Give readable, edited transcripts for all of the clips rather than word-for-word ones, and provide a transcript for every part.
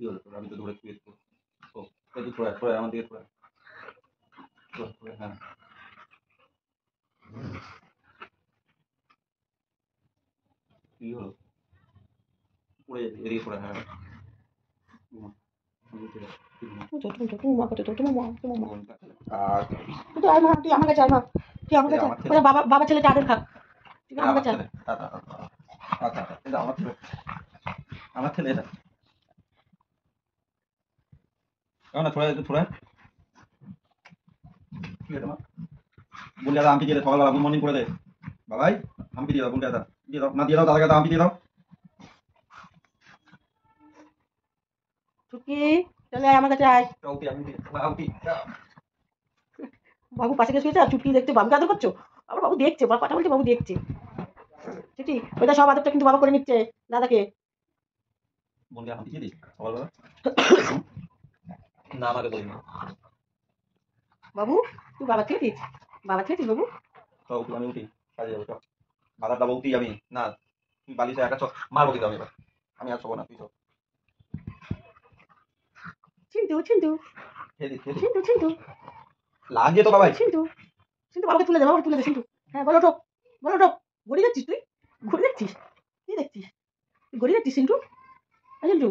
হলো তোর? আমি তো ধরে শুয়ে ও এই তো থোড়া থোড়া আমার দিকে থোড়া থোড়া হ্যাঁ কি হলো? পড়ে যাবে এদিকে থোড়া হ্যাঁ বাবা ছেলে চাদর খা আমার ছেলে আমার ছেলে এটা না থোড়া থোড়া কি এটা মা বলে দাদা আমি দিয়ে সকালবেলা গুড মর্নিং করে দে বাবাই আমি দিয়ে দাও বলে দাদা দিয়ে দাও না দিয়ে দাও দাদাকে আমি দিয়ে দাও চুটকি চলে আয় আমার কাছে আয় কাউকে আমি দিয়ে বাবু পাশে গিয়ে শুয়েছে আর চুটকি দেখতে বাবুকে আদর করছো আবার বাবু দেখছে বাবা কথা বলছে বাবু দেখছে চিঠি ওইটা সব আদরটা কিন্তু বাবা করে নিচ্ছে দাদাকে বলে আমি দিয়ে দিই সকালবেলা না আমাকে বলি না বাবু তুই বাবা খেয়েছিস বাবা খেয়েছিস বাবু কাউকে আমি উঠি কাজে যাবো চল বাজার দাবো উঠি আমি না তুই বালিশে একা চল মারবো কিন্তু আমি এবার আমি আর শোবো না তুই চল চিন্তু চিন্তু চিন্তু চিন্তু লাগে তো বাবাই চিন্তু চিন্তু বাবাকে তুলে দে বাবাকে তুলে দে চিন্তু হ্যাঁ বলো ওঠো গড়ি যাচ্ছিস তুই ঘুরে যাচ্ছিস কি দেখছিস তুই গড়ি যাচ্ছিস চিন্তু চিন্তু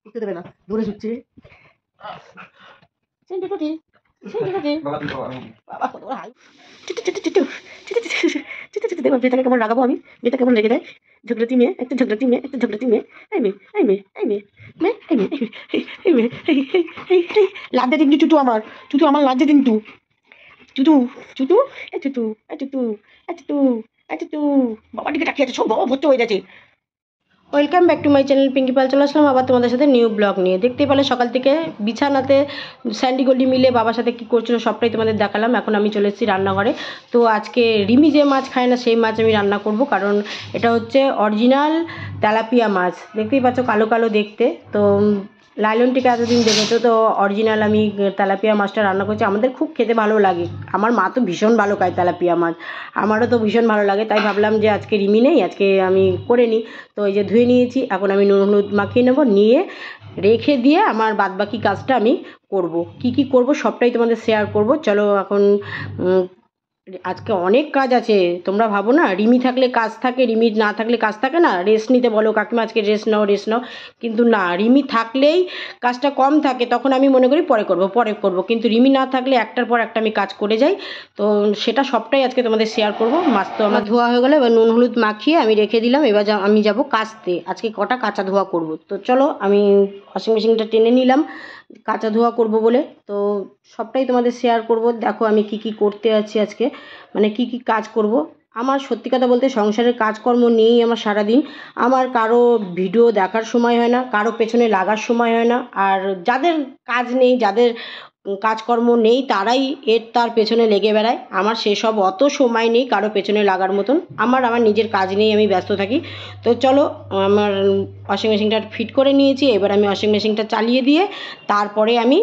উঠতে দেবে না দূরে ছুটছে চিন্তু টুটি চিন্তু টুটি বাবা কত বড় হাই দেখো বেটাকে কেমন রাগাবো আমি বেটা কেমন রেগে দেয় ঝগড়াতি মেয়ে একটা ঝগড়াতি মেয়ে এই মেয়ে লাদ্দা দিন চুটু আমার লাদ্দা দিন চুটু বাবা দিকে তাকিয়ে আছে সব বাবা ভর্তি হয়ে যাচ্ছে। Welcome back to my channel Pinky Pal. চলে আসলাম আবার তোমাদের সাথে নিউ ব্লগ নিয়ে। দেখতেই পেলে সকাল থেকে বিছানাতে স্যান্ডি গলি মিলে বাবার সাথে কী করছিল সবটাই তোমাদের দেখালাম। এখন আমি চলে এসেছি রান্নাঘরে। তো আজকে রিমি যে মাছ খায় না সেই মাছ আমি রান্না করব, কারণ এটা হচ্ছে অরিজিনাল তেলাপিয়া মাছ। দেখতেই পাচ্ছ কালো কালো দেখতে। তো লাইলনটিকে এতদিন দেখেছো, তো অরিজিনাল আমি তেলাপিয়া মাছটা রান্না করছি। আমাদের খুব খেতে ভালো লাগে, আমার মা তো ভীষণ ভালো খায় তেলাপিয়া মাছ, আমারও তো ভীষণ ভালো লাগে। তাই ভাবলাম যে আজকে রিমি নেই, আজকে আমি করে নিই। তো এই যে ধুয়ে নিয়েছি, এখন আমি নুন হলুদ মাখিয়ে নেবো, নিয়ে রেখে দিয়ে আমার বাদবাকি কাজটা আমি করব। কি করব সবটাই তোমাদের শেয়ার করব। চলো এখন আজকে অনেক কাজ আছে। তোমরা ভাবো না রিমি থাকলে কাজ থাকে, রিমি না থাকলে কাজ থাকে না। রেস্ট নিতে বলো কাকিমা আজকে রেস্ট নাও, কিন্তু না, রিমি থাকলেই কাজটা কম থাকে। তখন আমি মনে করি পরে করব, কিন্তু রিমি না থাকলে একটার পর একটা আমি কাজ করে যাই। তো সেটা সবটাই আজকে তোমাদের শেয়ার করব। মাছ তো আমার ধোয়া হয়ে গেলে এবার নুন হলুদ মাখিয়ে আমি রেখে দিলাম। এবার আমি যাব কাচতে। আজকে কটা কাঁচা ধোয়া করব। তো চলো আমি ওয়াশিং মেশিনটা টেনে নিলাম কাঁচা ধোয়া করব বলে। তো সবটাই তোমাদের শেয়ার করব। দেখো আমি কি করতে আছি আজকে, মানে কি কাজ করব। আমার সত্যি কথা বলতে সংসারের কাজকর্ম নিয়েই আমার সারাদিন। আমার কারো ভিডিও দেখার সময় হয় না, কারো পেছনে লাগার সময় হয় না। আর যাদের কাজ নেই, যাদের কাজকর্ম নেই, তারাই তার পেছনে লেগে বেড়ায়। আমার সেসব অত সময় নেই কারো পেছনে লাগার মতন। আমার নিজের কাজ নিয়েই আমি ব্যস্ত থাকি। তো চলো আমার ওয়াশিং মেশিনটা ফিট করে নিয়েছি। এবার আমি ওয়াশিং মেশিনটা চালিয়ে দিয়ে তারপরে আমি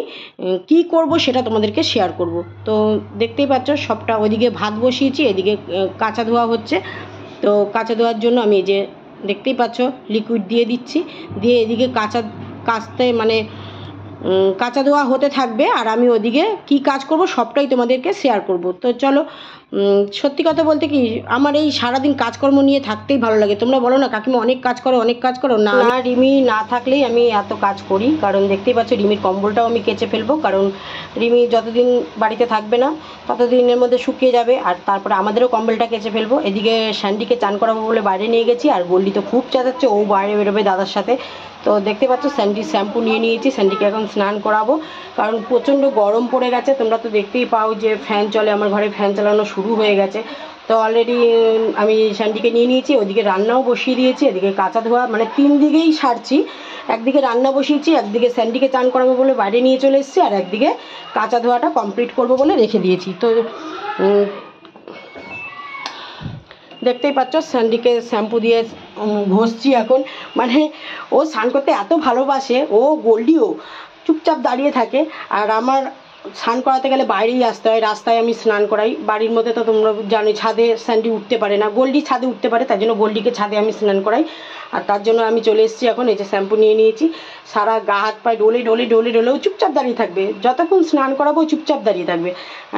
কি করব সেটা তোমাদেরকে শেয়ার করব। তো দেখতেই পাচ্ছ সবটা, ওইদিকে ভাত বসিয়েছি, এদিকে কাঁচা ধোয়া হচ্ছে। তো কাঁচা ধোয়ার জন্য আমি এই যে দেখতেই পাচ্ছ লিকুইড দিয়ে দিচ্ছি, দিয়ে এদিকে কাচতে মানে কাঁচা ধোয়া হতে থাকবে, আর আমি ওদিকে কি কাজ করব সবটাই তোমাদেরকে শেয়ার করব। তো চলো সত্যি কথা বলতে কি আমার এই সারাদিন কাজকর্ম নিয়ে থাকতেই ভালো লাগে। তোমরা বলো না কাকিমা অনেক কাজ করো না, রিমি না থাকলেই আমি এত কাজ করি। কারণ দেখতেই পাচ্ছ রিমির কম্বলটাও আমি কেচে ফেলবো, কারণ রিমি যতদিন বাড়িতে থাকবে না ততদিনের মধ্যে শুকিয়ে যাবে। আর তারপরে আমাদেরও কম্বলটা কেচে ফেলবো। এদিকে স্যান্ডিকে চান করাবো বলে বাইরে নিয়ে গেছি, আর গল্লি তো খুব চেঁচাচ্ছে, ও বাইরে বেরোবে দাদার সাথে। তো দেখতে পাচ্ছ স্যান্ডির শ্যাম্পু নিয়ে নিয়েছি, স্যান্ডিকে এখন স্নান করাবো, কারণ প্রচণ্ড গরম পড়ে গেছে। তোমরা তো দেখতেই পাও যে ফ্যান চলে, আমার ঘরে ফ্যান চালানো শুরু হয়ে গেছে। তো অলরেডি আমি স্যান্ডিকে নিয়ে নিয়েছি, ওদিকে রান্নাও বসিয়ে দিয়েছি, এদিকে কাঁচা ধোয়া, মানে 3 দিকেই সারছি। একদিকে রান্না বসিয়েছি, একদিকে স্যান্ডিকে চান করাবো বলে বাইরে নিয়ে চলে এসেছি, আর একদিকে কাঁচা ধোয়াটা কমপ্লিট করবো বলে রেখে দিয়েছি। তো দেখতেই পাচ্ছ স্যান্ডিকে শ্যাম্পু দিয়ে ঘষছি এখন। মানে ও স্নান করতে এত ভালোবাসে, ও গোল্ডিও চুপচাপ দাঁড়িয়ে থাকে। আর আমার স্নান করাতে গেলে বাইরেই আসতে হয়, রাস্তায় আমি স্নান করাই। বাড়ির মধ্যে তো তোমরা জানো ছাদে স্যান্ডি উঠতে পারে না, গোল্ডি ছাদে উঠতে পারে, তাই জন্য গোল্ডিকে ছাদে আমি স্নান করাই। আর তার জন্য আমি চলে এসেছি এখন, এই যে শ্যাম্পু নিয়ে নিয়েছি, সারা গা হাত পায়ে ডলে ডলে ডলে ডলেও চুপচাপ দাঁড়িয়ে থাকবে, যতক্ষণ স্নান করাবো চুপচাপ দাঁড়িয়ে থাকবে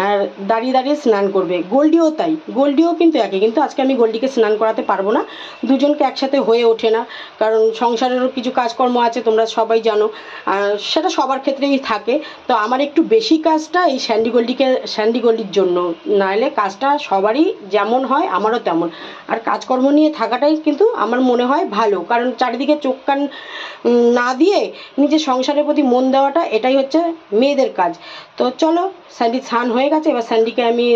আর দাঁড়িয়ে দাঁড়িয়ে স্নান করবে। গোল্ডিও তাই, গোল্ডিও কিন্তু একই, কিন্তু আজকে আমি গোল্ডিকে স্নান করাতে পারবো না, দুজনকে একসাথে হয়ে ওঠে না, কারণ সংসারেরও কিছু কাজকর্ম আছে তোমরা সবাই জানো, আর সেটা সবার ক্ষেত্রেই থাকে। তো আমার একটু বেশি কাজটা এই স্যান্ডি গোল্ডির জন্য, নাহলে কাজটা সবারই যেমন হয় আমারও তেমন। আর কাজকর্ম নিয়ে থাকাটাই কিন্তু আমার মনে হয় ভালো, কারণ চারিদিকে চোখ কান না দিয়ে নিজের সংসারের প্রতি মন দেওয়াটা এটাই হচ্ছে মেয়েদের কাজ। তো চলো, স্যান্ডি স্নান হয়ে গেছে, এবার স্যান্ডিকে আমি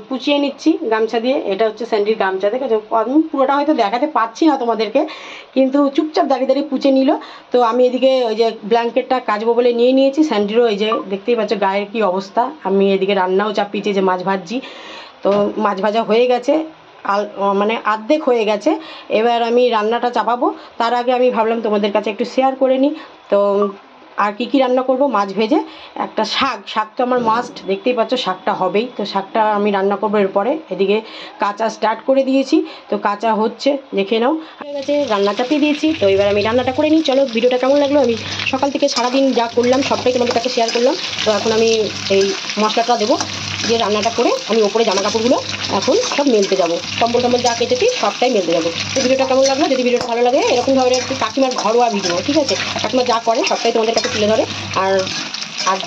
পুচিয়ে নিচ্ছি গামছা দিয়ে। এটা হচ্ছে স্যান্ডির গামছা, দেখে আমি পুরোটা হয়তো দেখাতে পারছি না তোমাদেরকে, কিন্তু চুপচাপ দাঁড়িয়ে দাঁড়িয়ে পুচে নিল। তো আমি এদিকে ওই যে ব্ল্যাঙ্কেটটা কাচবো বলে নিয়ে নিয়েছি, স্যান্ডিরও এই যে দেখতেই পাচ্ছ গায়ের কি অবস্থা। আমি এদিকে রান্নাও চাপিয়েছি, যে মাছ ভাজছি, তো মাছ ভাজা হয়ে গেছে, মানে অর্ধেক হয়ে গেছে। এবার আমি রান্নাটা চাপাবো, তার আগে আমি ভাবলাম তোমাদের কাছে একটু শেয়ার করে নিই। তো আর কি কি রান্না করব, মাছ ভেজে একটা শাক তো আমার মাস্ট, দেখতেই পাচ্ছ শাকটা হবেই, তো শাকটা আমি রান্না করবো এরপরে। এদিকে কাঁচা স্টার্ট করে দিয়েছি, তো কাঁচা হচ্ছে, দেখে নাও হয়ে গেছে, রান্না চাপিয়ে দিয়েছি। তো এবার আমি রান্নাটা করে নিই। চলো, ভিডিওটা কেমন লাগলো, আমি সকাল থেকে সারাদিন যা করলাম সবটাই তোমাদের কাছে শেয়ার করলাম। তো এখন আমি এই মশলাটা দেবো, দিয়ে রান্নাটা করে আমি ওপরে জামা কাপড়গুলো এখন সব মেলতে যাবো, কম্বল টম্বল যা কেটেছি সবটাই মেলতে যাবো। তো ভিডিওটা কেমন লাগলো, যদি ভিডিওটা ভালো লাগে এরকম ধরনের একটু কাকিমার ঘরোয়া ভিডিও, ঠিক আছে, কাকিমা যা করে সবটাই তোমাদের কাছে তুলে ধরে। আর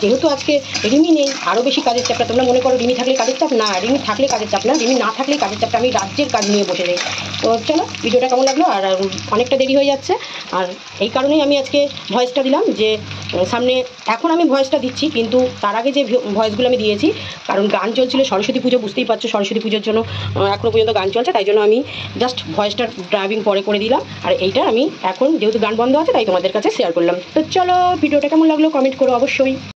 যেহেতু আজকে রিমি নেই, আরও বেশি কাজের চাপটা, তোমরা মনে করো রিমি থাকলে কাজের চাপ, না, রিমি থাকলে কাজের চাপ না, রিমি না থাকলে কাজের চাপটা, আমি রাজ্যের কাজ নিয়ে বসে যাই। তো চলো, ভিডিওটা কেমন লাগলো, আর অনেকটা দেরি হয়ে যাচ্ছে, আর এই কারণেই আমি আজকে ভয়েসটা দিলাম, যে সামনে এখন আমি ভয়েসটা দিচ্ছি, কিন্তু তার আগে যে ভয়েসগুলো আমি দিয়েছি, কারণ গান চলছিল সরস্বতী পুজো, বুঝতেই পারছো সরস্বতী পুজোর জন্য এখনও পর্যন্ত গান চলছে, তাই জন্য আমি জাস্ট ভয়েসটা ড্রাইভিং পরে করে দিলাম, আর এইটা আমি এখন যেহেতু গান বন্ধ আছে তাই তোমাদের কাছে শেয়ার করলাম। তো চলো, ভিডিওটা কেমন লাগলো কমেন্ট করো অবশ্যই।